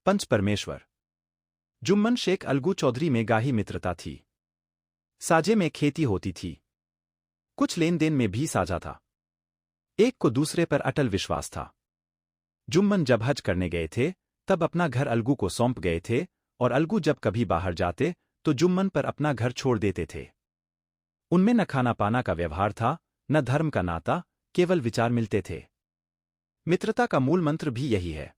पंच परमेश्वर। जुम्मन शेख अलगू चौधरी में गाही मित्रता थी। साझे में खेती होती थी। कुछ लेन देन में भी साझा था। एक को दूसरे पर अटल विश्वास था। जुम्मन जब हज करने गए थे तब अपना घर अलगू को सौंप गए थे और अलगू जब कभी बाहर जाते तो जुम्मन पर अपना घर छोड़ देते थे। उनमें न खाना पाना का व्यवहार था, न धर्म का नाता, केवल विचार मिलते थे। मित्रता का मूल मंत्र भी यही है।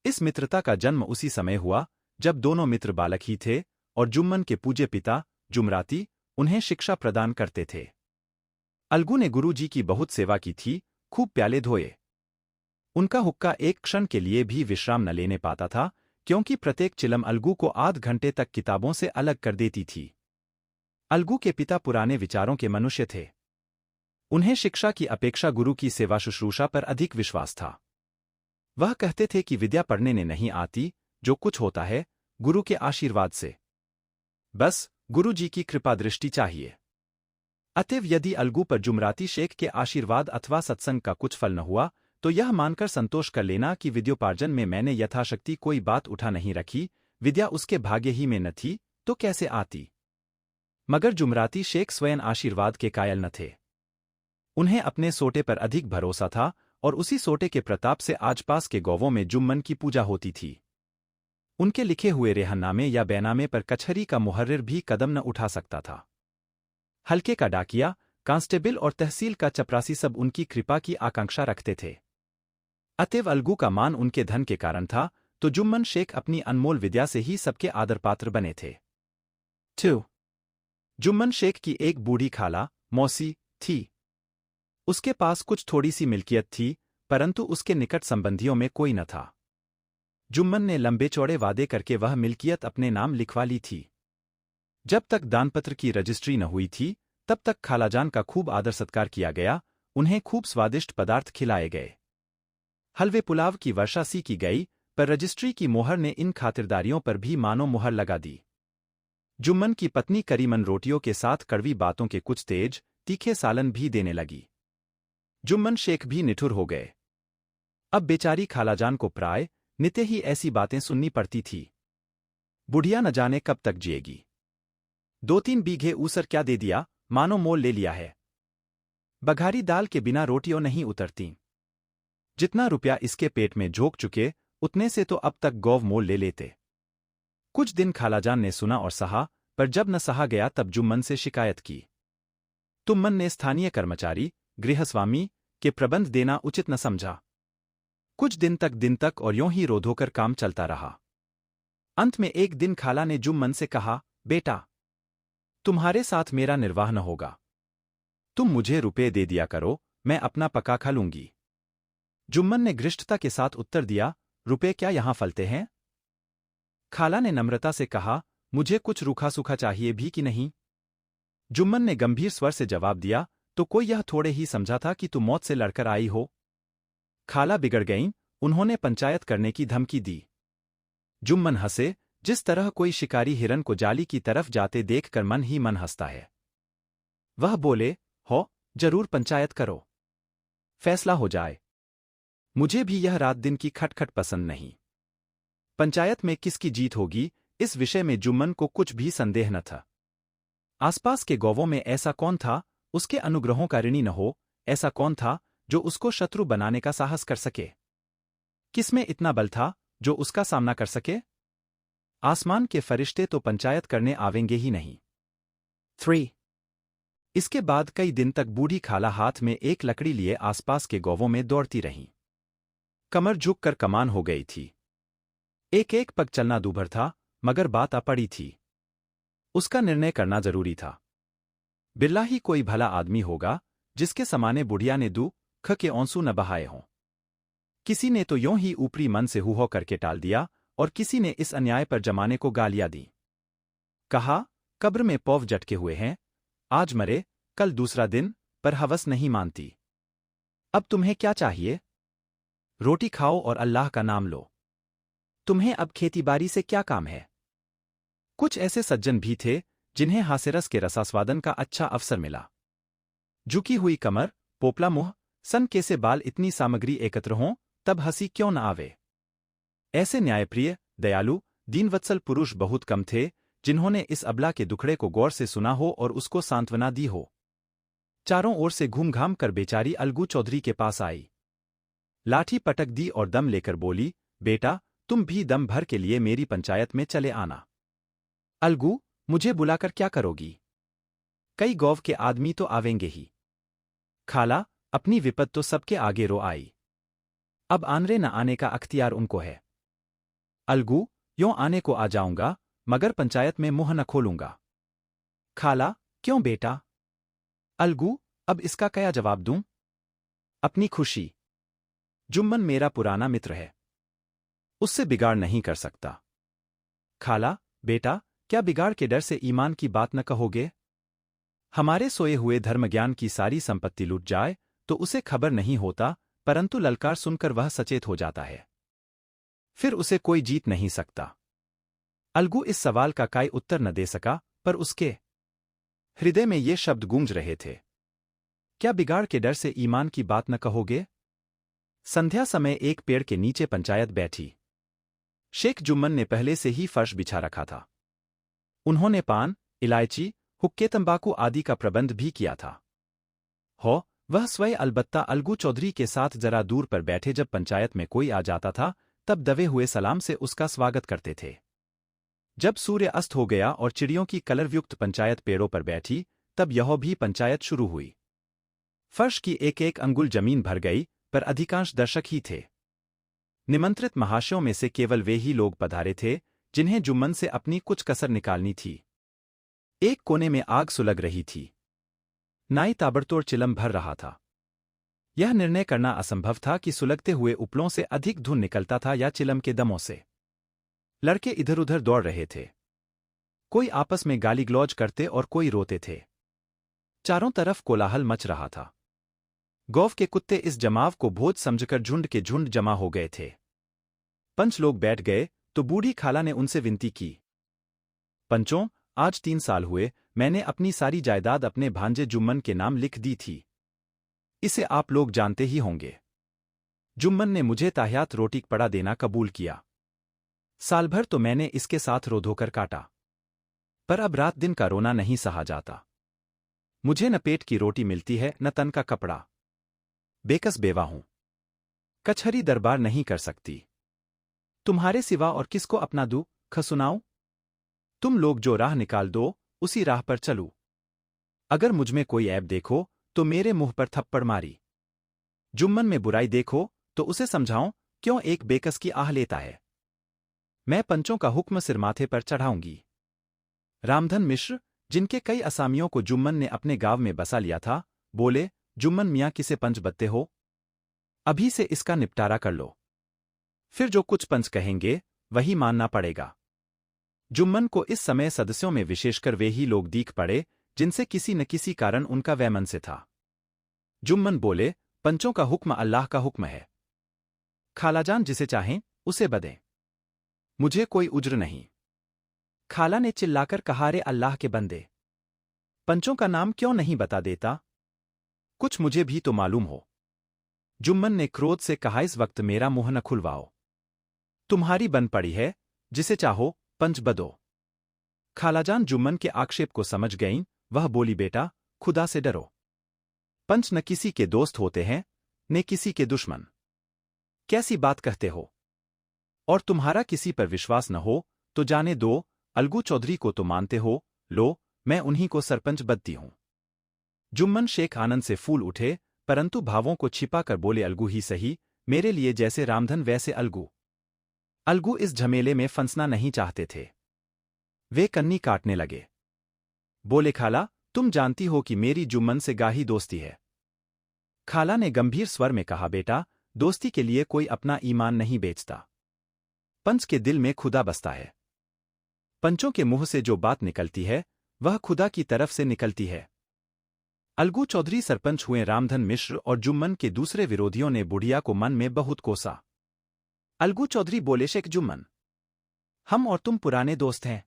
इस मित्रता का जन्म उसी समय हुआ जब दोनों मित्र बालक ही थे और जुम्मन के पूज्य पिता जुमराती उन्हें शिक्षा प्रदान करते थे। अलगू ने गुरुजी की बहुत सेवा की थी, खूब प्याले धोए। उनका हुक्का एक क्षण के लिए भी विश्राम न लेने पाता था, क्योंकि प्रत्येक चिलम अलगू को आध घंटे तक किताबों से अलग कर देती थी। अलगू के पिता पुराने विचारों के मनुष्य थे। उन्हें शिक्षा की अपेक्षा गुरु की सेवा शुश्रूषा पर अधिक विश्वास था। वह कहते थे कि विद्या पढ़ने ने नहीं आती, जो कुछ होता है गुरु के आशीर्वाद से। बस गुरु जी की कृपा दृष्टि चाहिए। अतएव यदि अलगू पर जुमराती शेख के आशीर्वाद अथवा सत्संग का कुछ फल न हुआ तो यह मानकर संतोष कर लेना कि विद्योपार्जन में मैंने यथाशक्ति कोई बात उठा नहीं रखी, विद्या उसके भाग्य ही में न थी तो कैसे आती। मगर जुमराती शेख स्वयं आशीर्वाद के कायल न थे। उन्हें अपने सोटे पर अधिक भरोसा था और उसी सोटे के प्रताप से आसपास के गांवों में जुम्मन की पूजा होती थी। उनके लिखे हुए रेहननामे या बैनामे पर कचहरी का मुहर्रिर भी कदम न उठा सकता था। हल्के का डाकिया, कांस्टेबल और तहसील का चपरासी सब उनकी कृपा की आकांक्षा रखते थे। अतएव अलगू का मान उनके धन के कारण था, तो जुम्मन शेख अपनी अनमोल विद्या से ही सबके आदर पात्र बने थे। 2. जुम्मन शेख की एक बूढ़ी खाला, मौसी, थी। उसके पास कुछ थोड़ी सी मिल्कियत थी, परंतु उसके निकट संबंधियों में कोई न था। जुम्मन ने लंबे चौड़े वादे करके वह मिल्कियत अपने नाम लिखवा ली थी। जब तक दानपत्र की रजिस्ट्री न हुई थी, तब तक खालाजान का खूब आदर सत्कार किया गया, उन्हें खूब स्वादिष्ट पदार्थ खिलाए गए। हलवे पुलाव की वर्षा सी की गई, पर रजिस्ट्री की मोहर ने इन खातिरदारियों पर भी मानो मुहर लगा दी। जुम्मन की पत्नी करीमन रोटियों के साथ कड़वी बातों के कुछ तेज, तीखे सालन भी देने लगी। जुम्मन शेख भी निठुर हो गए। अब बेचारी खालाजान को प्राय नित्य ही ऐसी बातें सुननी पड़ती थी। बुढ़िया न जाने कब तक जिएगी। 2-3 बीघे ऊसर क्या दे दिया, मानो मोल ले लिया है। बघारी दाल के बिना रोटियों नहीं उतरती। जितना रुपया इसके पेट में झोंक चुके, उतने से तो अब तक गौव मोल ले लेते। कुछ दिन खालाजान ने सुना और सहा, पर जब न सहा गया तब जुम्मन से शिकायत की। तुम्मन ने स्थानीय कर्मचारी, गृहस्वामी के प्रबंध देना उचित न समझा। कुछ दिन तक और यूं ही रोधोकर काम चलता रहा। अंत में एक दिन खाला ने जुम्मन से कहा, बेटा, तुम्हारे साथ मेरा निर्वाह न होगा। तुम मुझे रुपए दे दिया करो, मैं अपना पका खा लूंगी। जुम्मन ने घृष्टता के साथ उत्तर दिया, रुपए क्या यहां फलते हैं? खाला ने नम्रता से कहा, मुझे कुछ रूखा सूखा चाहिए भी कि नहीं? जुम्मन ने गंभीर स्वर से जवाब दिया, तो कोई यह थोड़े ही समझा था कि तू मौत से लड़कर आई हो। खाला बिगड़ गईं, उन्होंने पंचायत करने की धमकी दी। जुम्मन हंसे, जिस तरह कोई शिकारी हिरन को जाली की तरफ जाते देखकर मन ही मन हंसता है। वह बोले, हो, जरूर पंचायत करो, फैसला हो जाए। मुझे भी यह रात दिन की खटखट पसंद नहीं। पंचायत में किसकी जीत होगी, इस विषय में जुम्मन को कुछ भी संदेह न था। आसपास के गांवों में ऐसा कौन था, उसके अनुग्रहों का ऋणी न हो, ऐसा कौन था, जो उसको शत्रु बनाने का साहस कर सके? किसमें इतना बल था, जो उसका सामना कर सके? आसमान के फरिश्ते तो पंचायत करने आवेंगे ही नहीं। 3. इसके बाद कई दिन तक बूढ़ी खाला हाथ में एक लकड़ी लिए आसपास के गांवों में दौड़ती रहीं। कमर झुककर कमान हो गई थी। एक पग चलना दूभर था, मगर बात आ पड़ी थी। उसका निर्णय करना जरूरी था। बिरला ही कोई भला आदमी होगा, जिसके समाने बुढ़िया ने दुख के आंसू न बहाए हों। किसी ने तो यूं ही ऊपरी मन से हू करके टाल दिया, और किसी ने इस अन्याय पर जमाने को गालियां दी। कहा, कब्र में पौव जटके हुए हैं, आज मरे, कल दूसरा दिन, पर हवस नहीं मानती। अब तुम्हें क्या चाहिए? रोटी खाओ और अल्लाह का नाम लो। तुम्हें अब खेतीबाड़ी से क्या काम है? कुछ ऐसे सज्जन भी थे, जिन्हें हास्यरस के रसास्वादन का अच्छा अवसर मिला। झुकी हुई कमर, पोपला मुंह, सन के से बाल, इतनी सामग्री एकत्र हों, तब हंसी क्यों न आवे। ऐसे न्यायप्रिय, दयालु, दीनवत्सल पुरुष बहुत कम थे जिन्होंने इस अबला के दुखड़े को गौर से सुना हो और उसको सांत्वना दी हो। चारों ओर से घूम-घाम कर बेचारी अलगू चौधरी के पास आई। लाठी पटक दी और दम लेकर बोली, बेटा, तुम भी दम भर के लिए मेरी पंचायत में चले आना। अलगू, मुझे बुलाकर क्या करोगी? कई गौव के आदमी तो आवेंगे ही। खाला, अपनी विपद तो सबके आगे रो आई। अब आनरे न आने का अख्तियार उनको है। अलगू, यों आने को आ जाऊंगा, मगर पंचायत में मुंह न खोलूंगा। खाला, क्यों बेटा? अलगू, अब इसका क्या जवाब दूं? अपनी खुशी। जुम्मन मेरा पुराना मित्र है, उससे बिगाड़ नहीं कर सकता। खाला, बेटा, क्या बिगाड़ के डर से ईमान की बात न कहोगे? हमारे सोए हुए धर्मज्ञान की सारी संपत्ति लुट जाए तो उसे खबर नहीं होता, परंतु ललकार सुनकर वह सचेत हो जाता है। फिर उसे कोई जीत नहीं सकता। अलगू इस सवाल का कोई उत्तर न दे सका, पर उसके हृदय में ये शब्द गूंज रहे थे। क्या बिगाड़ के डर से ईमान की बात न कहोगे? संध्या समय एक पेड़ के नीचे पंचायत बैठी। शेख जुम्मन ने पहले से ही फर्श बिछा रखा था। उन्होंने पान, इलायची, हुक्के, तंबाकू आदि का प्रबंध भी किया था। वह स्वयं अलबत्ता अलगू चौधरी के साथ जरा दूर पर बैठे जब पंचायत में कोई आ जाता था, तब दबे हुए सलाम से उसका स्वागत करते थे। जब सूर्य अस्त हो गया और चिड़ियों की कलरवयुक्त पंचायत पेड़ों पर बैठी, तब यह भी पंचायत शुरू हुई। फर्श की एक एक अंगुल जमीन भर गई, पर अधिकांश दर्शक ही थे। निमंत्रित महाशयों में से केवल वे ही लोग पधारे थे जिन्हें जुम्मन से अपनी कुछ कसर निकालनी थी। एक कोने में आग सुलग रही थी। नाई ताबड़तोड़ चिलम भर रहा था। यह निर्णय करना असंभव था कि सुलगते हुए उपलों से अधिक धुन निकलता था या चिलम के दमों से। लड़के इधर उधर दौड़ रहे थे। कोई आपस में गाली-गलौज करते और कोई रोते थे। चारों तरफ कोलाहल मच रहा था। गौव के कुत्ते इस जमाव को भोज समझकर झुंड के झुंड जमा हो गए थे। पंच लोग बैठ गए तो बूढ़ी खाला ने उनसे विनती की, पंचों, आज 3 साल हुए मैंने अपनी सारी जायदाद अपने भांजे जुम्मन के नाम लिख दी थी। इसे आप लोग जानते ही होंगे। जुम्मन ने मुझे ताहियात रोटी पड़ा देना कबूल किया। साल भर तो मैंने इसके साथ रो धोकर काटा, पर अब रात दिन का रोना नहीं सहा जाता। मुझे न पेट की रोटी मिलती है न तन का कपड़ा। बेकस बेवा हूं। कचहरी दरबार नहीं कर सकती। तुम्हारे सिवा और किसको अपना दुख सुनाऊं? तुम लोग जो राह निकाल दो उसी राह पर चलूं। अगर मुझमें कोई ऐब देखो तो मेरे मुंह पर थप्पड़ मारी। जुम्मन में बुराई देखो तो उसे समझाओ क्यों एक बेकस की आह लेता है। मैं पंचों का हुक्म सिर माथे पर चढ़ाऊंगी। रामधन मिश्र, जिनके कई असामियों को जुम्मन ने अपने गांव में बसा लिया था, बोले, जुम्मन मियाँ किसे पंच बदते हो? अभी से इसका निपटारा कर लो। फिर जो कुछ पंच कहेंगे वही मानना पड़ेगा। जुम्मन को इस समय सदस्यों में विशेषकर वे ही लोग दीख पड़े जिनसे किसी न किसी कारण उनका वैमन से था। जुम्मन बोले, पंचों का हुक्म अल्लाह का हुक्म है। खालाजान जिसे चाहें उसे बदें। मुझे कोई उज्र नहीं। खाला ने चिल्लाकर कहा, रे अल्लाह के बंदे, पंचों का नाम क्यों नहीं बता देता? कुछ मुझे भी तो मालूम हो। जुम्मन ने क्रोध से कहा, इस वक्त मेरा मुंह न खुलवाओ। तुम्हारी बन पड़ी है, जिसे चाहो पंच बदो। खालाजान जुम्मन के आक्षेप को समझ गईं, वह बोली, बेटा, खुदा से डरो। पंच न किसी के दोस्त होते हैं न किसी के दुश्मन। कैसी बात कहते हो? और तुम्हारा किसी पर विश्वास न हो तो जाने दो, अलगू चौधरी को तो मानते हो, लो, मैं उन्हीं को सरपंच बदती हूं। जुम्मन शेख आनंद से फूल उठे, परंतु भावों को छिपा कर बोले, अलगू ही सही, मेरे लिए जैसे रामधन वैसे अलगू। अलगू इस झमेले में फंसना नहीं चाहते थे। वे कन्नी काटने लगे। बोले, खाला, तुम जानती हो कि मेरी जुम्मन से गाही दोस्ती है। खाला ने गंभीर स्वर में कहा, बेटा, दोस्ती के लिए कोई अपना ईमान नहीं बेचता। पंच के दिल में खुदा बसता है। पंचों के मुंह से जो बात निकलती है वह खुदा की तरफ से निकलती है। अलगू चौधरी सरपंच हुए। रामधन मिश्र और जुम्मन के दूसरे विरोधियों ने बुढ़िया को मन में बहुत कोसा। अलगू चौधरी बोले, शेख जुम्मन, हम और तुम पुराने दोस्त हैं।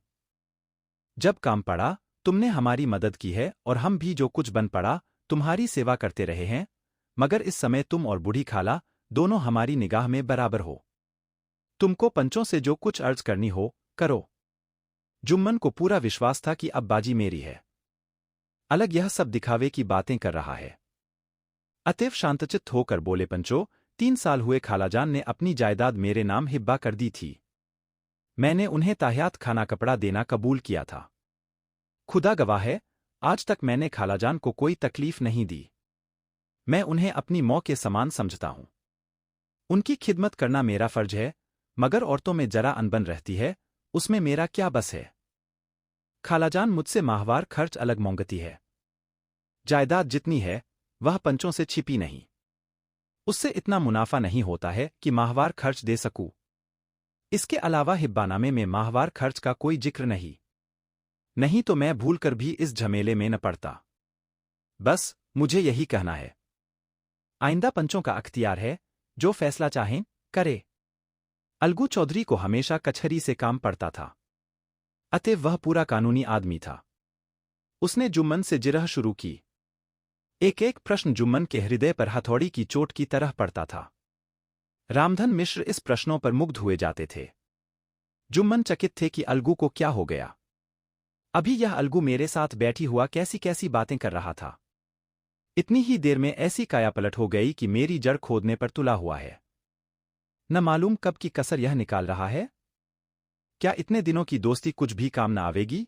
जब काम पड़ा तुमने हमारी मदद की है और हम भी जो कुछ बन पड़ा तुम्हारी सेवा करते रहे हैं, मगर इस समय तुम और बूढ़ी खाला दोनों हमारी निगाह में बराबर हो। तुमको पंचों से जो कुछ अर्ज करनी हो, करो। जुम्मन को पूरा विश्वास था कि अब बाजी मेरी है। अलग यह सब दिखावे की बातें कर रहा है। अतएव शांतचित्त होकर बोले, पंचो, 3 साल हुए खालाजान ने अपनी जायदाद मेरे नाम हिब्बा कर दी थी। मैंने उन्हें ताहियात खाना कपड़ा देना कबूल किया था। खुदा गवाह है, आज तक मैंने खालाजान को कोई तकलीफ नहीं दी। मैं उन्हें अपनी मौत के समान समझता हूं। उनकी खिदमत करना मेरा फर्ज है, मगर औरतों में जरा अनबन रहती है, उसमें मेरा क्या बस है। खालाजान मुझसे माहवार खर्च अलग मांगती है। जायदाद जितनी है, वह पंचों से छिपी नहीं। उससे इतना मुनाफा नहीं होता है कि माहवार खर्च दे सकूं। इसके अलावा हिब्बानामे में माहवार खर्च का कोई जिक्र नहीं तो मैं भूलकर भी इस झमेले में न पड़ता। बस मुझे यही कहना है। आइंदा पंचों का अख्तियार है, जो फैसला चाहें, करे। अलगू चौधरी को हमेशा कचहरी से काम पड़ता था, अतएव वह पूरा कानूनी आदमी था। उसने जुम्मन से जिरह शुरू की। एक एक प्रश्न जुम्मन के हृदय पर हथौड़ी की चोट की तरह पड़ता था। रामधन मिश्र इस प्रश्नों पर मुग्ध हुए जाते थे। जुम्मन चकित थे कि अलगू को क्या हो गया। अभी यह अलगू मेरे साथ बैठी हुआ कैसी कैसी बातें कर रहा था। इतनी ही देर में ऐसी कायापलट हो गई कि मेरी जड़ खोदने पर तुला हुआ है। न मालूम कब की कसर यह निकाल रहा है। क्या इतने दिनों की दोस्ती कुछ भी काम न आवेगी?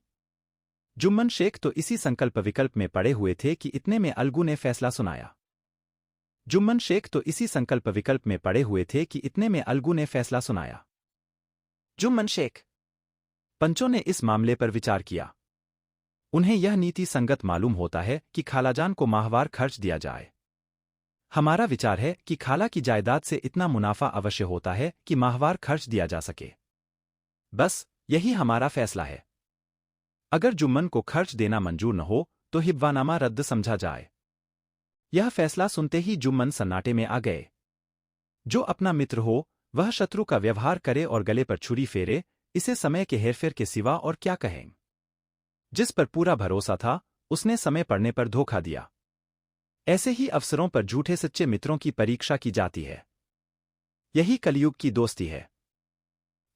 जुम्मन शेख तो इसी संकल्प विकल्प में पड़े हुए थे कि इतने में अलगू ने फैसला सुनाया। जुम्मन शेख तो इसी संकल्प विकल्प में पड़े हुए थे कि इतने में अलगू ने फैसला सुनाया। जुम्मन शेख। पंचों ने इस मामले पर विचार किया। उन्हें यह नीति संगत मालूम होता है कि खालाजान को माहवार खर्च दिया जाए। हमारा विचार है कि खाला की जायदाद से इतना मुनाफा अवश्य होता है कि माहवार खर्च दिया जा सके। बस यही हमारा फैसला है। अगर जुम्मन को खर्च देना मंजूर न हो तो हिब्बानामा रद्द समझा जाए। यह फैसला सुनते ही जुम्मन सन्नाटे में आ गए। जो अपना मित्र हो वह शत्रु का व्यवहार करे और गले पर छुरी फेरे, इसे समय के हेरफेर के सिवा और क्या कहें। जिस पर पूरा भरोसा था उसने समय पड़ने पर धोखा दिया। ऐसे ही अवसरों पर झूठे सच्चे मित्रों की परीक्षा की जाती है। यही कलयुग की दोस्ती है।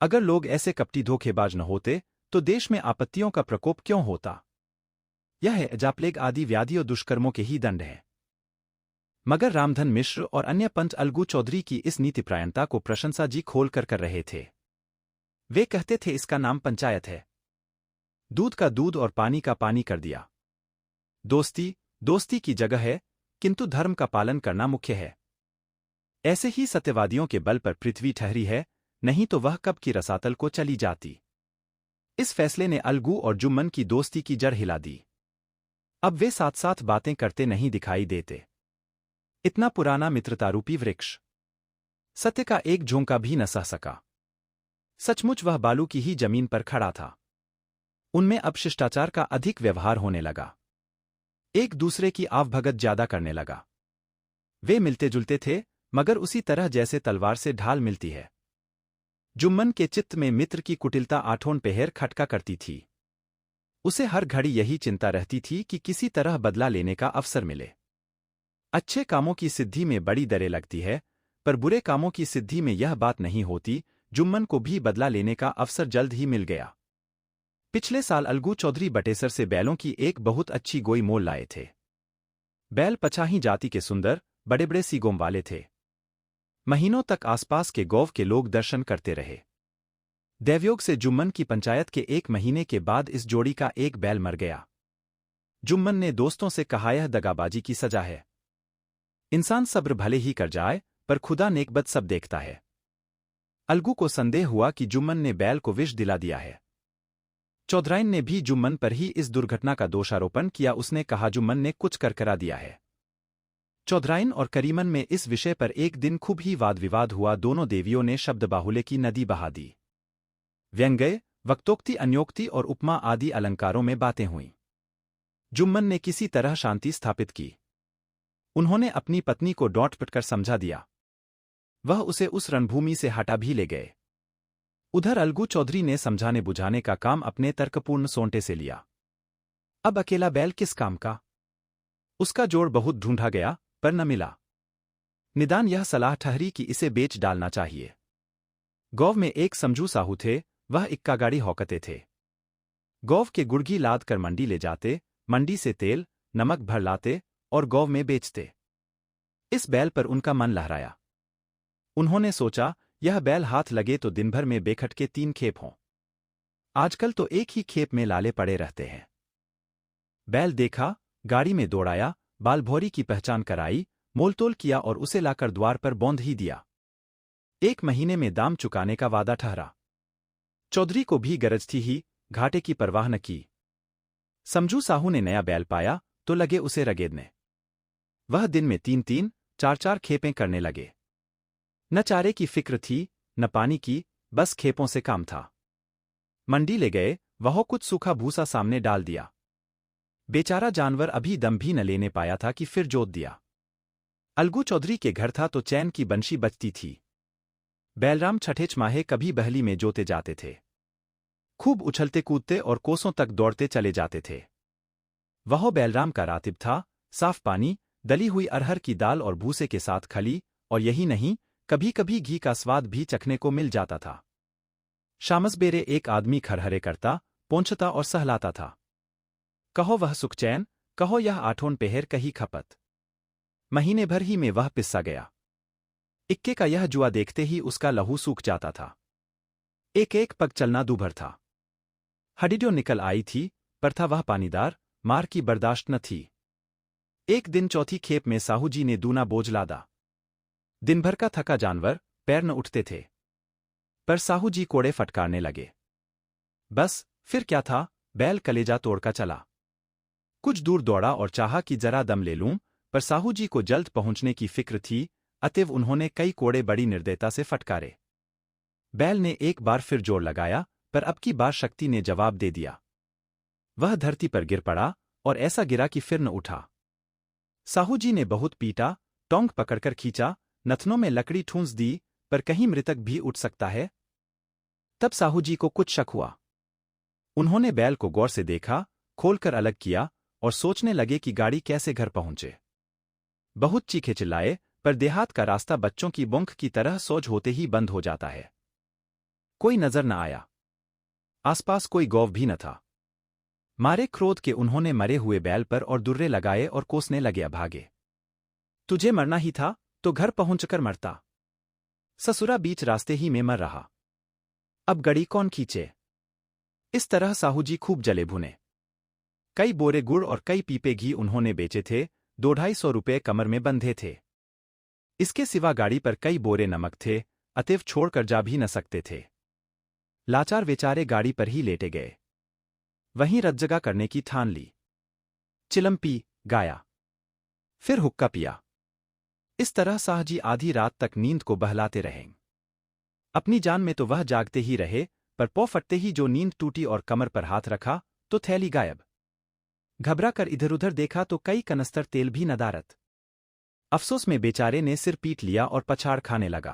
अगर लोग ऐसे कपटी धोखेबाज न होते तो देश में आपत्तियों का प्रकोप क्यों होता। यह है जाप्लेग आदि व्याधि और दुष्कर्मों के ही दंड है। मगर रामधन मिश्र और अन्य पंच अलगू चौधरी की इस नीतिप्रायणता को प्रशंसा जी खोल कर रहे थे। वे कहते थे, इसका नाम पंचायत है। दूध का दूध और पानी का पानी कर दिया। दोस्ती दोस्ती की जगह है, किंतु धर्म का पालन करना मुख्य है। ऐसे ही सत्यवादियों के बल पर पृथ्वी ठहरी है, नहीं तो वह कब की रसातल को चली जाती। इस फैसले ने अलगू और जुम्मन की दोस्ती की जड़ हिला दी। अब वे साथ साथ बातें करते नहीं दिखाई देते। इतना पुराना मित्रतारूपी वृक्ष सत्य का एक झोंका भी न सह सका। सचमुच वह बालू की ही जमीन पर खड़ा था। उनमें अब शिष्टाचार का अधिक व्यवहार होने लगा। एक दूसरे की आवभगत ज्यादा करने लगा। वे मिलते जुलते थे, मगर उसी तरह जैसे तलवार से ढाल मिलती है। जुम्मन के चित्त में मित्र की कुटिलता आठों पहर खटका करती थी। उसे हर घड़ी यही चिंता रहती थी कि किसी तरह बदला लेने का अवसर मिले। अच्छे कामों की सिद्धि में बड़ी दरें लगती है, पर बुरे कामों की सिद्धि में यह बात नहीं होती। जुम्मन को भी बदला लेने का अवसर जल्द ही मिल गया। पिछले साल अलगू चौधरी बटेसर से बैलों की एक बहुत अच्छी गोई मोल लाए थे। बैल पचाही जाति के सुंदर बड़े बड़े सीगोम वाले थे। महीनों तक आसपास के गौव के लोग दर्शन करते रहे। दैवयोग से जुम्मन की पंचायत के 1 महीने के बाद इस जोड़ी का एक बैल मर गया। जुम्मन ने दोस्तों से कहा, यह दगाबाजी की सजा है। इंसान सब्र भले ही कर जाए, पर खुदा नेकबद सब देखता है। अलगू को संदेह हुआ कि जुम्मन ने बैल को विष दिला दिया है। चौधराइन ने भी जुम्मन पर ही इस दुर्घटना का दोषारोपण किया। उसने कहा, जुम्मन ने कुछ करकरा दिया है। चौधराइन और करीमन में इस विषय पर एक दिन खूब ही वाद विवाद हुआ। दोनों देवियों ने शब्द बाहुल्य की नदी बहा दी। व्यंग्य, वक्तोक्ति, अन्योक्ति और उपमा आदि अलंकारों में बातें हुईं। जुम्मन ने किसी तरह शांति स्थापित की। उन्होंने अपनी पत्नी को डांट पिटकर समझा दिया। वह उसे उस रणभूमि से हटा भी ले गए। उधर अलगू चौधरी ने समझाने बुझाने का काम अपने तर्कपूर्ण सोंटे से लिया। अब अकेला बैल किस काम का? उसका जोड़ बहुत ढूंढा गया, पर न मिला। निदान यह सलाह ठहरी कि इसे बेच डालना चाहिए। गाँव में एक समझू साहू थे, वह इक्का गाड़ी हौकते थे। गाँव के गुड़गी लाद कर मंडी ले जाते, मंडी से तेल, नमक भर लाते और गाँव में बेचते। इस बैल पर उनका मन लहराया। उन्होंने सोचा, यह बैल हाथ लगे तो दिन भर में बेखटके 3 खेप हों। आजकल तो एक ही खेप में लाले पड़े रहते हैं। बैल देखा, गाड़ी में दौड़ाया, बालभौरी की पहचान कराई, मोलतोल किया और उसे लाकर द्वार पर बौंध ही दिया। 1 महीने में दाम चुकाने का वादा ठहरा। चौधरी को भी गरज थी ही, घाटे की परवाह न की। समझू साहू ने नया बैल पाया तो लगे उसे रगेदने। वह दिन में 3-3, 4-4 खेपें करने लगे। न चारे की फिक्र थी, न पानी की, बस खेपों से काम था। मंडी ले गए, वह कुछ सूखा भूसा सामने डाल दिया। बेचारा जानवर अभी दम भी न लेने पाया था कि फिर जोत दिया। अलगू चौधरी के घर था तो चैन की बंशी बजती थी। बैलराम छठे छमाहे कभी बहली में जोते जाते थे। खूब उछलते कूदते और कोसों तक दौड़ते चले जाते थे। वह बैलराम का रातिब था, साफ पानी, दली हुई अरहर की दाल और भूसे के साथ खली, और यही नहीं, कभी कभी घी का स्वाद भी चखने को मिल जाता था। शामसबेरे एक आदमी खरहरे करता, पोंछता और सहलाता था। कहो वह सुखचैन, कहो यह आठों पहर कही खपत। महीने भर ही में वह पिस्सा गया। इक्के का यह जुआ देखते ही उसका लहू सूख जाता था। एक एक पग चलना दूभर था। हड्डियों निकल आई थी, पर था वह पानीदार, मार की बर्दाश्त न थी। एक दिन चौथी खेप में साहू जी ने दूना बोझ लादा। दिन भर का थका जानवर, पैर न उठते थे। पर साहू जी कोड़े फटकारने लगे। बस, फिर क्या था, बैल कलेजा तोड़का चला। कुछ दूर दौड़ा और चाहा कि जरा दम ले लूं, पर साहू जी को जल्द पहुंचने की फिक्र थी, अतएव उन्होंने कई कोड़े बड़ी निर्दयता से फटकारे। बैल ने एक बार फिर जोर लगाया, पर अब की बार शक्ति ने जवाब दे दिया। वह धरती पर गिर पड़ा, और ऐसा गिरा कि फिर न उठा। साहू जी ने बहुत पीटा, टोंक पकड़कर खींचा, नथनों में लकड़ी ठूंस दी, पर कहीं मृतक भी उठ सकता है। तब साहू जी को कुछ शक हुआ। उन्होंने बैल को गौर से देखा, खोलकर अलग किया, और सोचने लगे कि गाड़ी कैसे घर पहुंचे। बहुत चीखे चिल्लाए, पर देहात का रास्ता बच्चों की बौंख की तरह सोज होते ही बंद हो जाता है। कोई नजर न आया। आसपास कोई गौव भी न था। मारे क्रोध के उन्होंने मरे हुए बैल पर और दुर्रे लगाए और कोसने लगे, अभागे। तुझे मरना ही था, तो घर पहुंचकर मरता। ससुरा बीच रास्ते ही में मर रहा। अब गड़ी कौन खींचे। इस तरह साहू जी खूब जले भुने। कई बोरे गुड़ और कई पीपे घी उन्होंने बेचे थे, 200-250 रुपये कमर में बंधे थे। इसके सिवा गाड़ी पर कई बोरे नमक थे, अतएव छोड़कर जा भी न सकते थे। लाचार बेचारे गाड़ी पर ही लेटे गए। वहीं रतजगा करने की ठान ली। चिलम पी, गाया। फिर हुक्का पिया। इस तरह साह जी आधी रात तक नींद को बहलाते रहें। अपनी जान में तो वह जागते ही रहे, पर पौ फटते ही जो नींद टूटी और कमर पर हाथ रखा, तो थैली गायब। घबरा कर इधर उधर देखा तो कई कनस्तर तेल भी नदारत। अफसोस में बेचारे ने सिर पीट लिया और पछाड़ खाने लगा।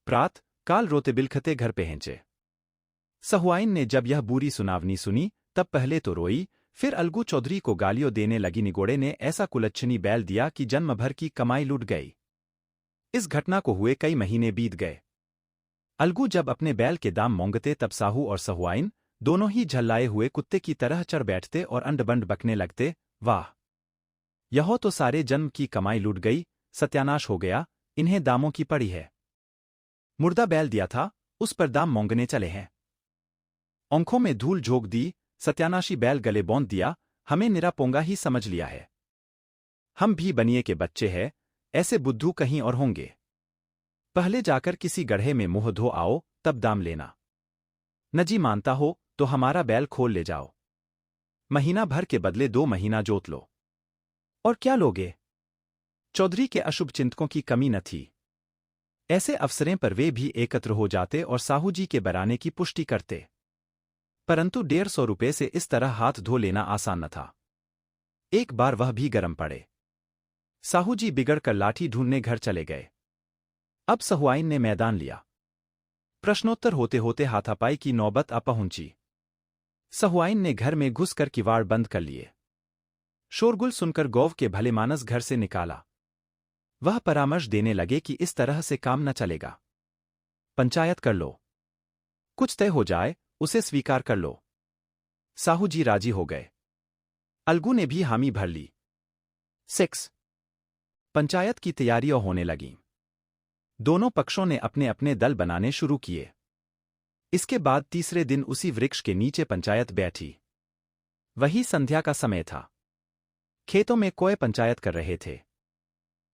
प्रात काल रोते बिलखते घर पहुंचे। सहुआइन ने जब यह बुरी सुनावनी सुनी, तब पहले तो रोई, फिर अलगू चौधरी को गालियों देने लगी। निगोड़े ने ऐसा कुलच्छनी बैल दिया कि जन्म भर की कमाई लूट गई। इस घटना को हुए कई महीने बीत गए। अलगू जब अपने बैल के दाम मांगते तब साहू और सहुआइन दोनों ही झल्लाए हुए कुत्ते की तरह चढ़ बैठते और अंडबंड बकने लगते। वाह, यह तो सारे जन्म की कमाई लूट गई, सत्यानाश हो गया, इन्हें दामों की पड़ी है। मुर्दा बैल दिया था, उस पर दाम मांगने चले हैं। आंखों में धूल झोंक दी, सत्यानाशी बैल गले बौंध दिया, हमें निरा पोंगा ही समझ लिया है। हम भी बनिए के बच्चे हैं, ऐसे बुद्धू कहीं और होंगे। पहले जाकर किसी गड्ढे में मुंह धो आओ, तब दाम लेना। न जी मानता हो तो हमारा बैल खोल ले जाओ। महीना भर के बदले 2 महीना जोत लो। और क्या लोगे। चौधरी के अशुभ चिंतकों की कमी न थी। ऐसे अवसरें पर वे भी एकत्र हो जाते और साहू जी के बराने की पुष्टि करते। परंतु 150 रुपये से इस तरह हाथ धो लेना आसान न था। एक बार वह भी गर्म पड़े। साहू जी बिगड़कर लाठी ढूंढने घर चले गए। अब सहुआइन ने मैदान लिया। प्रश्नोत्तर होते होते हाथापाई की नौबत आ पहुंची। सहुआइन ने घर में घुसकर किवाड़ बंद कर लिए। शोरगुल सुनकर गौव के भलेमानस घर से निकाला। वह परामर्श देने लगे कि इस तरह से काम न चलेगा। पंचायत कर लो। कुछ तय हो जाए, उसे स्वीकार कर लो। साहू जी राजी हो गए। अलगू ने भी हामी भर ली। 6 पंचायत की तैयारियां होने लगीं। दोनों पक्षों ने अपने अपने दल बनाने शुरू किए। इसके बाद तीसरे दिन उसी वृक्ष के नीचे पंचायत बैठी। वही संध्या का समय था। खेतों में कोय पंचायत कर रहे थे।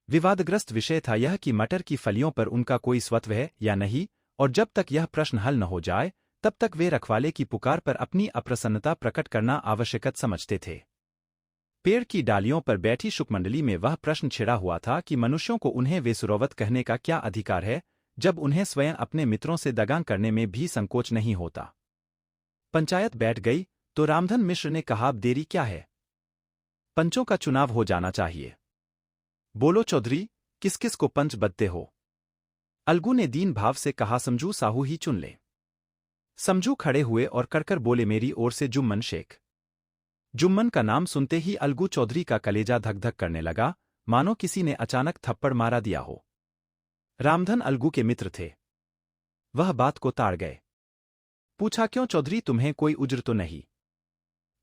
विवादग्रस्त विषय था यह कि मटर की फलियों पर उनका कोई स्वत्व है या नहीं, और जब तक यह प्रश्न हल न हो जाए तब तक वे रखवाले की पुकार पर अपनी अप्रसन्नता प्रकट करना आवश्यक समझते थे। पेड़ की डालियों पर बैठी शुकमंडली में वह प्रश्न छिड़ा हुआ था कि मनुष्यों को उन्हें वेसुरोवत कहने का क्या अधिकार है, जब उन्हें स्वयं अपने मित्रों से दगा करने में भी संकोच नहीं होता। पंचायत बैठ गई तो रामधन मिश्र ने कहा, अब देरी क्या है? पंचों का चुनाव हो जाना चाहिए। बोलो चौधरी, किस किस को पंच बदते हो? अलगू ने दीन भाव से कहा, समझू साहू ही चुन ले। समझू खड़े हुए और कड़कर बोले, मेरी ओर से जुम्मन शेख। जुम्मन का नाम सुनते ही अलगू चौधरी का कलेजा धक धक करने लगा, मानो किसी ने अचानक थप्पड़ मारा दिया हो। रामधन अलगू के मित्र थे। वह बात को ताड़ गए। पूछा, क्यों चौधरी, तुम्हें कोई उज्र तो नहीं?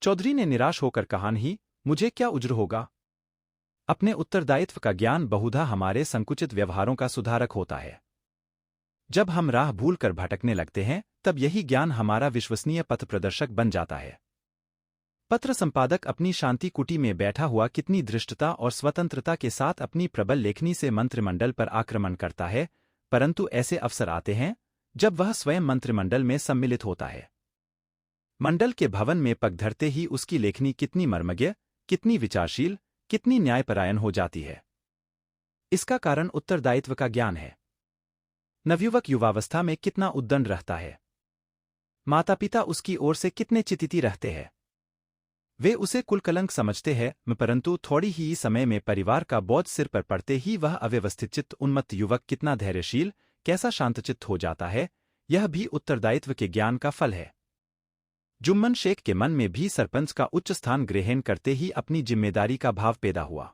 चौधरी ने निराश होकर कहा, नहीं, मुझे क्या उज्र होगा? अपने उत्तरदायित्व का ज्ञान बहुधा हमारे संकुचित व्यवहारों का सुधारक होता है। जब हम राह भूल कर भटकने लगते हैं तब यही ज्ञान हमारा विश्वसनीय पथ प्रदर्शक बन जाता है। पत्र संपादक अपनी शांति कुटी में बैठा हुआ कितनी धृष्टता और स्वतंत्रता के साथ अपनी प्रबल लेखनी से मंत्रिमंडल पर आक्रमण करता है, परंतु ऐसे अवसर आते हैं जब वह स्वयं मंत्रिमंडल में सम्मिलित होता है। मंडल के भवन में पग धरते ही उसकी लेखनी कितनी मर्मज्ञ, कितनी विचारशील, कितनी न्यायपरायण हो जाती है। इसका कारण उत्तरदायित्व का ज्ञान है। नवयुवक युवावस्था में कितना उद्दंड रहता है। माता पिता उसकी ओर से कितने चितिती रहते हैं। वे उसे कुलकलंक समझते हैं, परंतु थोड़ी ही समय में परिवार का बोझ सिर पर पड़ते ही वह अव्यवस्थित चित्त उन्मत्त युवक कितना धैर्यशील, कैसा शांतचित्त हो जाता है, यह भी उत्तरदायित्व के ज्ञान का फल है। जुम्मन शेख के मन में भी सरपंच का उच्च स्थान ग्रहण करते ही अपनी जिम्मेदारी का भाव पैदा हुआ।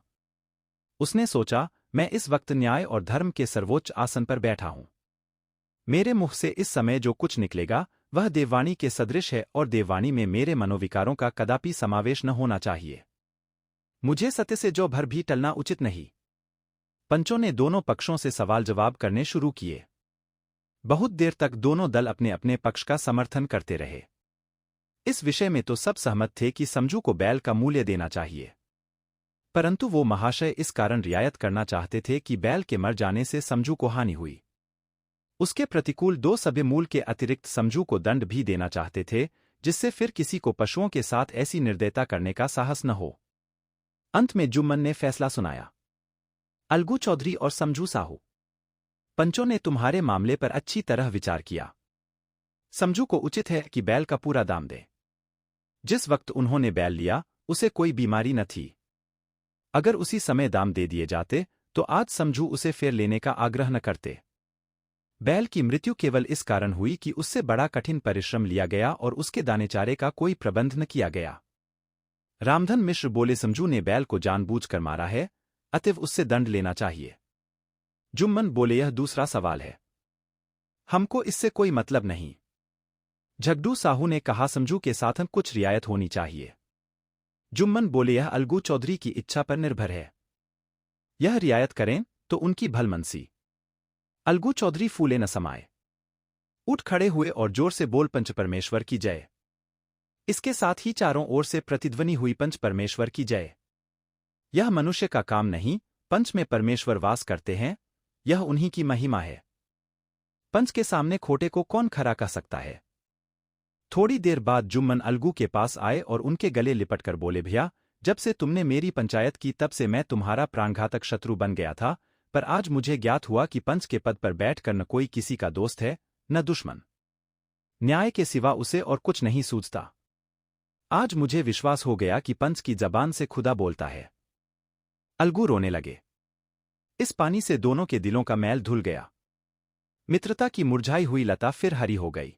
उसने सोचा, मैं इस वक्त न्याय और धर्म के सर्वोच्च आसन पर बैठा हूं। मेरे मुख से इस समय जो कुछ निकलेगा वह देववाणी के सदृश है, और देववाणी में मेरे मनोविकारों का कदापि समावेश न होना चाहिए। मुझे सत्य से जो भर भी टलना उचित नहीं। पंचों ने दोनों पक्षों से सवाल जवाब करने शुरू किए। बहुत देर तक दोनों दल अपने अपने पक्ष का समर्थन करते रहे। इस विषय में तो सब सहमत थे कि समझू को बैल का मूल्य देना चाहिए, परंतु वो महाशय इस कारण रियायत करना चाहते थे कि बैल के मर जाने से समझू को हानि हुई। उसके प्रतिकूल 2 सभ्य मूल के अतिरिक्त समझू को दंड भी देना चाहते थे, जिससे फिर किसी को पशुओं के साथ ऐसी निर्दयता करने का साहस न हो। अंत में जुम्मन ने फैसला सुनाया, अलगू चौधरी और समझू साहू, पंचों ने तुम्हारे मामले पर अच्छी तरह विचार किया। समझू को उचित है कि बैल का पूरा दाम दे। जिस वक्त उन्होंने बैल लिया उसे कोई बीमारी न थी। अगर उसी समय दाम दे दिए जाते तो आज समझू उसे फिर लेने का आग्रह न करते। बैल की मृत्यु केवल इस कारण हुई कि उससे बड़ा कठिन परिश्रम लिया गया और उसके दाने चारे का कोई प्रबंध न किया गया। रामधन मिश्र बोले, समझू ने बैल को जानबूझकर मारा है, अतएव उससे दंड लेना चाहिए। जुम्मन बोले, यह दूसरा सवाल है, हमको इससे कोई मतलब नहीं। झगड़ू साहू ने कहा, समझू के साथ कुछ रियायत होनी चाहिए। जुम्मन बोले, यह अलगू चौधरी की इच्छा पर निर्भर है। यह रियायत करें तो उनकी भलमनसी। अलगू चौधरी फूले न समाये, उठ खड़े हुए और जोर से बोल, पंच परमेश्वर की जय। इसके साथ ही चारों ओर से प्रतिध्वनि हुई, पंच परमेश्वर की जय। यह मनुष्य का काम नहीं, पंच में परमेश्वर वास करते हैं, यह उन्हीं की महिमा है। पंच के सामने खोटे को कौन खड़ा कर सकता है। थोड़ी देर बाद जुम्मन अलगू के पास आए और उनके गले लिपटकर बोले, भैया, जब से तुमने मेरी पंचायत की तब से मैं तुम्हारा प्राणघातक शत्रु बन गया था, पर आज मुझे ज्ञात हुआ कि पंच के पद पर बैठकर न कोई किसी का दोस्त है न दुश्मन। न्याय के सिवा उसे और कुछ नहीं सूझता। आज मुझे विश्वास हो गया कि पंच की जबान से खुदा बोलता है। अलगू रोने लगे। इस पानी से दोनों के दिलों का मैल धुल गया। मित्रता की मुरझाई हुई लता फिर हरी हो गई।